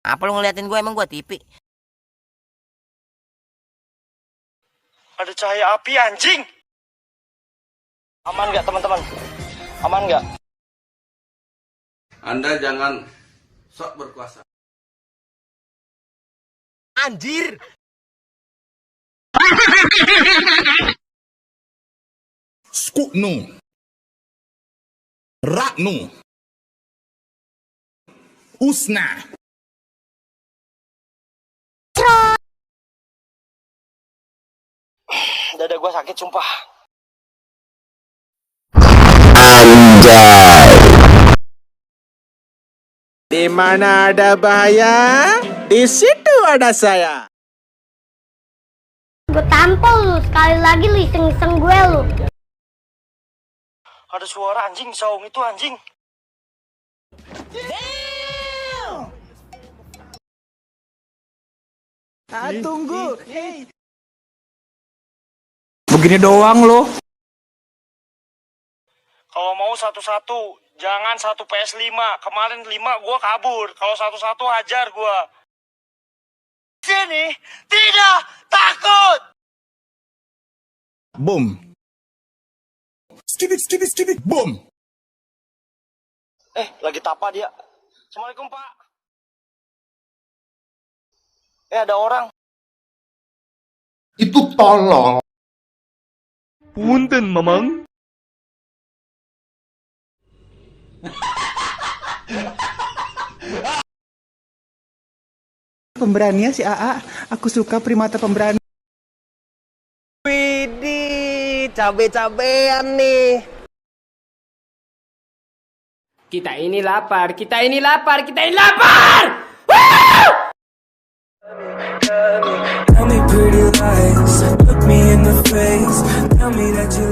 Apa lu ngeliatin gue, emang gue TV? Ada cahaya api, anjing. Aman nggak teman-teman? Aman nggak? Anda jangan sok berkuasa. Anjir! Skuknu, Ratnu, Usna. Dada gue sakit, sumpah. Di mana ada bahaya, di situ ada saya. Gue tampol lu, sekali lagi lu iseng-iseng gue lu. Ada suara anjing, saung itu anjing. Tunggu, hey. Begini doang lo. Kalau mau satu-satu, jangan satu PS5. Kemarin 5 gue kabur. Kalau satu-satu hajar gue. Sini tidak takut. Boom. Skibit, boom. Lagi tapa dia. Assalamualaikum, Pak. Ada orang. Itu tolol. Punten, Mamang. Pemberaninya si AA, aku suka primata pemberani. Widih, cabe-cabean nih. Kita ini lapar. Tell me pretty lies, look me in the face, tell me that you